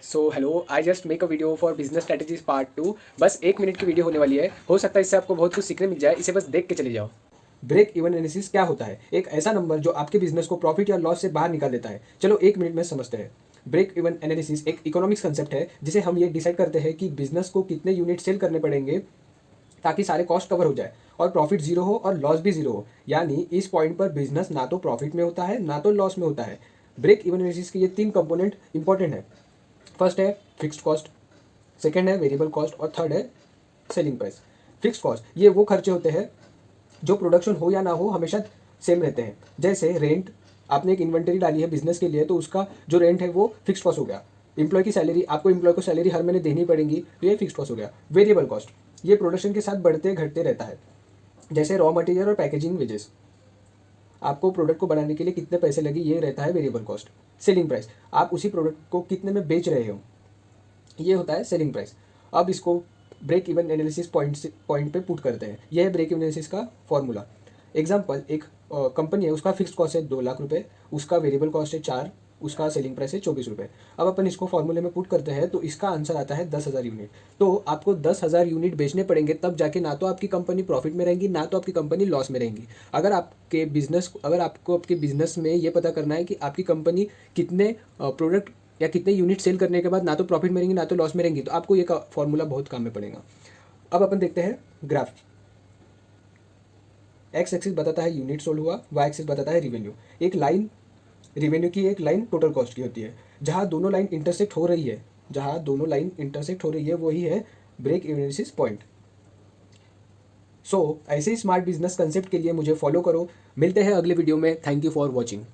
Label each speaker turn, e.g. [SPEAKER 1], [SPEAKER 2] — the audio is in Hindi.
[SPEAKER 1] So hello, I just make a video for business strategies part 2। बस 1 मिनट की वीडियो होने वाली है। हो सकता है इससे आपको बहुत कुछ सीखने मिल जाए। इसे बस देख के चले जाओ। ब्रेक इवन एनालिसिस क्या होता है? एक ऐसा नंबर जो आपके बिजनेस को प्रॉफिट या लॉस से बाहर निकाल देता है। चलो 1 मिनट में समझते हैं। ब्रेक इवन एनालिसिस एक इकोनॉमिक्स कंसेप्ट है जिसे हम ये डिसाइड करते हैं कि बिजनेस को कितने यूनिट सेल करने पड़ेंगे ताकि सारे कॉस्ट कवर हो जाए और प्रॉफिट जीरो हो और लॉस भी जीरो हो। यानी इस पॉइंट पर बिजनेस ना तो प्रॉफिट में होता है ना तो लॉस में होता है। ब्रेक इवन एनालिसिस के ये 3 कंपोनेंट इंपॉर्टेंट है। फर्स्ट है फिक्स्ड कॉस्ट, सेकेंड है वेरिएबल कॉस्ट और थर्ड है सेलिंग प्राइस। फिक्स्ड कॉस्ट ये वो खर्चे होते हैं जो प्रोडक्शन हो या ना हो हमेशा सेम रहते हैं। जैसे रेंट, आपने एक इन्वेंटरी डाली है बिजनेस के लिए तो उसका जो रेंट है वो फिक्स्ड कॉस्ट हो गया। एम्प्लॉय की सैलरी, आपको एम्प्लॉय को सैलरी हर महीने देनी पड़ेगी तो ये फिक्स्ड कॉस्ट हो गया। वेरिएबल कॉस्ट ये प्रोडक्शन के साथ बढ़ते घटते रहता है। जैसे रॉ मटेरियल और पैकेजिंग वेजेस, आपको प्रोडक्ट को बनाने के लिए कितने पैसे लगे ये रहता है वेरिएबल कॉस्ट। सेलिंग प्राइस, आप उसी प्रोडक्ट को कितने में बेच रहे हो ये होता है सेलिंग प्राइस। अब इसको ब्रेक इवन एनालिसिस पॉइंट पे पुट करते हैं। यह है ब्रेक इवन एनालिसिस का फॉर्मूला। एग्जांपल, एक कंपनी है, उसका फिक्स्ड कॉस्ट है 2 लाख रुपए, उसका वेरिएबल कॉस्ट है 4, उसका सेलिंग प्राइस है 24 रुपये। अब अपन इसको फॉर्मूले में पुट करते हैं तो इसका आंसर आता है 10,000 यूनिट। तो आपको 10,000 यूनिट बेचने पड़ेंगे तब जाके ना तो आपकी कंपनी प्रॉफिट में रहेंगी ना तो आपकी कंपनी लॉस में रहेंगी। अगर आपको आपके बिजनेस में ये पता करना है कि आपकी कंपनी कितने प्रोडक्ट या कितने यूनिट सेल करने के बाद ना तो प्रॉफिट में रहेंगी ना तो लॉस में रहेंगी, तो आपको ये फॉर्मूला बहुत काम में पड़ेगा। अब अपन देखते हैं ग्राफ। एक्स एक्सिस बताता है यूनिट सोल्ड हुआ, वाई एक्सिस बताता है रिवेन्यू। एक लाइन रिवेन्यू की, एक लाइन टोटल कॉस्ट की होती है। जहाँ दोनों लाइन इंटरसेक्ट हो रही है वही है ब्रेक इवन पॉइंट। सो ऐसे ही स्मार्ट बिजनेस कंसेप्ट के लिए मुझे फॉलो करो। मिलते हैं अगले वीडियो में। Thank you for watching.